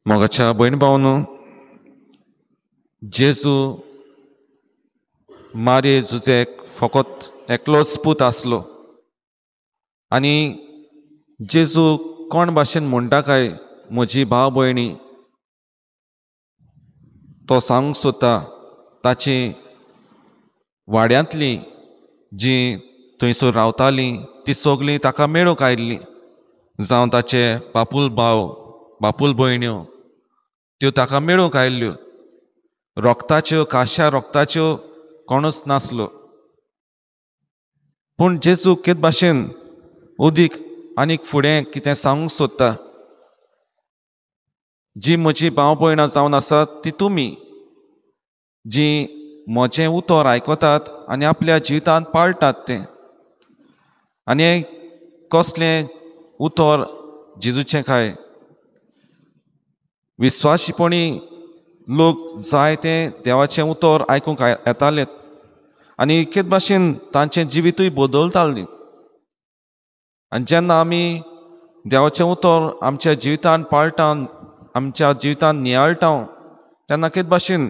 मोगाच्या भयण भावन जेजू मारे जुजेक फकत एकलोच पूत आसलो आनी जेजू कोण भाशेन म्हणटा काय म्हजी भाव भयणी तो सांगूंक सोदता ताची वाड्यांतली जी थंयसर रावतालीं ती सगलीं ताका मेळूंक आयिल्लीं जावं ताचे बापूल भाव बापूल भयण्यो त्यो ताका मेळूंक आयिल्ल्यो रोगताच्यो काश्या रोगताच्यो कोणूच नासलो पूण जेजू कित भाशेन उदीक आनीक फुडें कितें सांगूंक सोदता जी म्हजी भाव भयणां जावन आसात ती तुमी जी म्हजें उतर आयकतात आनी आपल्या जिवितांत पाळटात तें आनी कसलें उतर जेजूचें काय विस्वाशीपणी लोक जाय तें देवाचें उतर आयकूंक येताले आनी कित भाशेन तांचें जिवितूय बदलतालीं आनी जेन्ना आमी देवाचें उतर आमच्या जिवितांत पाळटा आमच्या जिवितांत नियाळटा तेन्ना कित भाशेन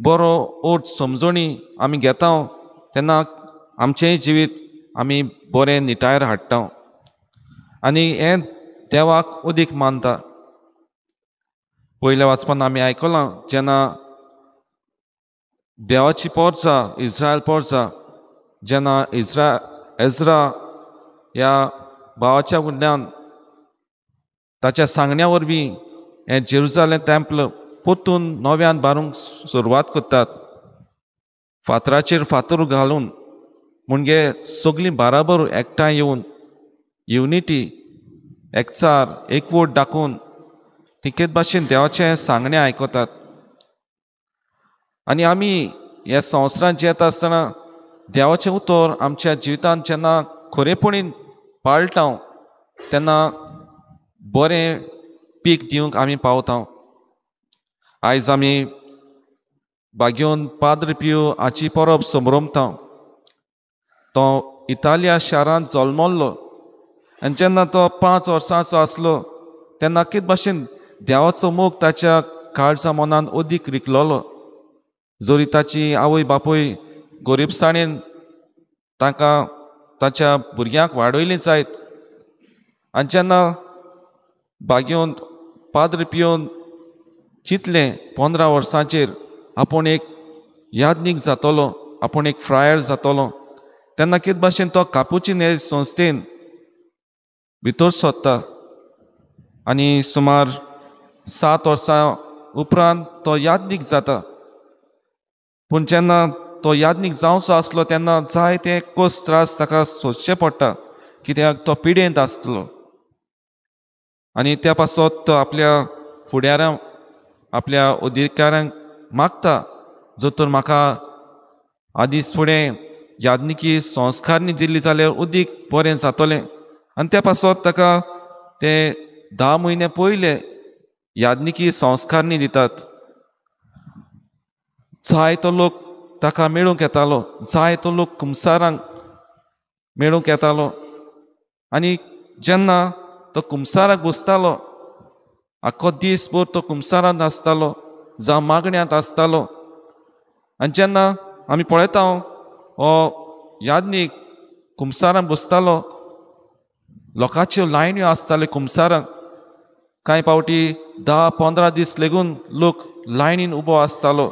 बरो अर्थ समजणी आमी घेता तेन्ना आमचेंय जिवीत आमी बरें निटायर हाडटा आनी हें देवाक उदीक मानता. पयल्या वाचपान आमी आयकलां जेन्ना देवाची पोरसां इस्रायल पोरसां जेन्ना एज्रा ह्या भावाच्या फुडल्यान ताच्या सांगण्या वरवीं हें जेरुजालेम टेंपल पोत्तून नव्यान बारूंक सुरवात करतात फातराचेर फातर घालून म्हणजे सगलीं बाराबर एकठांय येवन युनिटी एकचार एकवट दाखोवन तिकेत भाशेन देवाचें सांगणें आयकतात आनी आमी ह्या संवसारांत जियेता आसतना देवाचें उतर आमच्या जिवितांत जेन्ना खरेपणीन पाळटा तेन्ना बरें पीक दिवंक आमी पावता. आयज आमी बागेवन पाद्र पियो हाची परब समरमता. तो इटालिया शारांत जल्मल्लो आनी जेन्ना तो 5 वर्सांचो आसलो तेन्ना कित भाशेन देवाचो मोग ताच्या काळजा मनान अदीक रिकलोलो. जोरी ताची आवय बापूय गरीबसाणेन ताका ताच्या भुरग्यांक वाडयलीं जायत आनी जेन्ना बागेवन पाद्र पियोन चिंतलें 15 वर्सांचेर आपूण एक यादनीक जातलो आपूण एक फ्रायर जातलो तेन्ना कित भाशेन तो कापुचीन हे संस्थेन भितर सोदता आनी सुमार 7 वर्सां उपरांत तो यादनीक जाता. पूण जेन्ना तो यादनीक जावचो आसलो तेन्ना जायते कस त्रास ताका सोंसचे पडटा कित्याक तो पिडेंत आसतलो आनी त्या पासत तो आपल्या फुडाऱ्यांक आपल्या अधिकाऱ्यांक मागता जर तर म्हाका आदीस फुडें यादनिकी संस्कारनी दिल्ली जाल्यार अदीक बरें जातलें आनी त्या पासत ताका ते 10 म्हयने पयले यादनिकी संस्कारनी दितात. जायतो लोक ताका मेळूंक येतालो जायतो लोक कुमसारांक मेळूंक येतालो आनी जेन्ना तो कुमसाराक बसतालो आख्खो दीसभर तो कुमसारांत आसतालो जावं मागण्यांत आसतालो आनी जेन्ना आमी पळयता हो यादनीक कुमसारांत बसतालो लोकांच्यो लायन्यो आसताल्यो कुमसारांक कांय पावटी 10-15 दीस लेगून लोक लायनीन उबो आसतालो.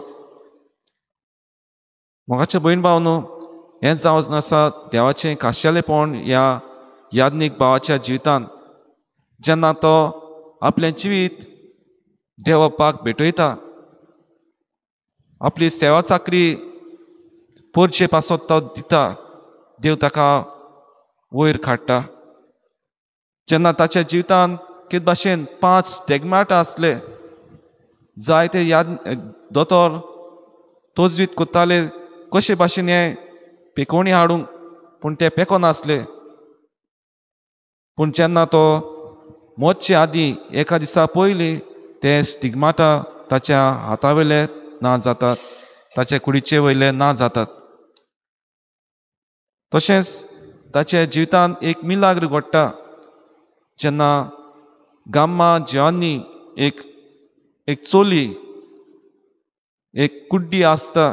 मोगाचें भयण भाव न्हू हें जावन आसा देवाचें खाशेलेपण ह्या यादनीक भावाच्या जिवितांत जेन्ना तो आपलें जिवीत देवा बापाक भेटयता आपली सेवा चाकरी पोरचे पासत तो दिता देव ताका वयर काडटा. जेन्ना ताच्या जिवितांत कित भाशेन 5 स्टेगमाटा आसले जायते दोतोर तोजवीत कोत्ताले कशे भाशेन हे पेकोवणी हाडूंक पूण ते पेकोनासले. पूण जेन्ना तो मोतचे आदीं एका दिसा पयलीं ते स्टिग्माटा ताच्या हाता वयले ना जातात ताचे कुडीचे वयले ना जातात. तशेंच ताच्या जिवितांत एक मिलाग्र घडटा जेन्ना गाम्मा जिवांनी एक एक चोली एक कुड्डी आसता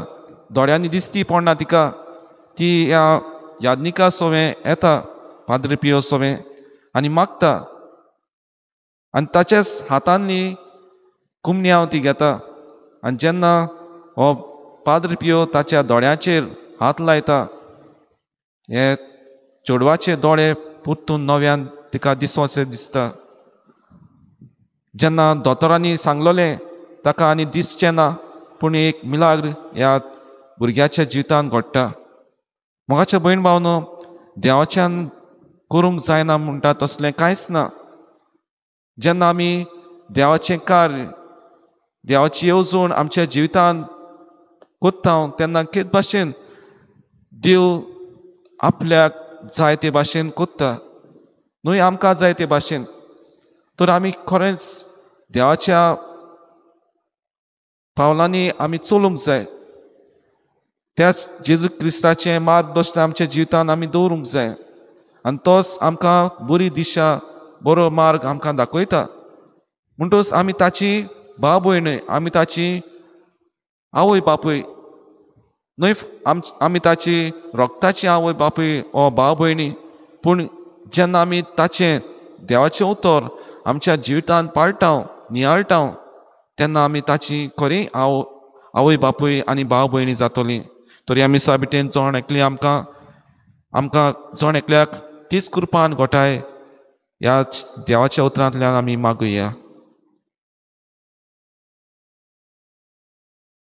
दोळ्यांनी दिसती पडना तिका ती ह्या याज्ञिका सोवें येता पाद्री पियो सोवें आनी मागता आनी ताच्याच हातांनी कुमन्याव ती घेता आनी जेन्ना हो पाद्री पियो ताच्या दोळ्याचेर हात लायता हे चेडवाचे दोळे परतून नव्यान तिका दिसोचे दिसता जेन्ना दोतोरांनी सांगलोलें ताका आनी दिसचें ना पूण एक मिलाग्र ह्या भुरग्याच्या जिवितांत घडटा मोगाच्या भयण भावनो देवाच्यान करूंक जायना म्हणटा तसलें कांयच ना जेन्ना आमी देवाचें कार्य देवाची येवजण आमच्या जिवितांत कोत्ता तेन्ना केद भाशेन देव आपल्याक जाय ते भाशेन कोत्ता न्हय आमकां जाय ते भाशेन तर आमी खरेंच देवाच्या पावलांनी आमी चलूंक जाय त्याच जेजू क्रिस्ताचें मार्गदर्शन आमच्या जिवितांत आमी दवरूंक जाय आनी तोच आमकां बरी दिशा बरो मार्ग आमकां दाखयता म्हणटच आमी ताची भाव भयण आमी ताची आवय बापूय न्हय आमी ताची रोगताची आवय बापूय ओ भाव भयणी पूण जेन्ना आमी ताचें देवाचें उतर आमच्या जिवितांत पाळटाव नियाळटाव तेन्ना आमी ताची खरी आवय बापूय आनी भाव भयणी जातलीं तरी आमी साबितेन जोण एकली आमकां जोण एकल्याक तीच कृपान घोटाय ह्या देवाच्या उतरांतल्यान आमी मागुया.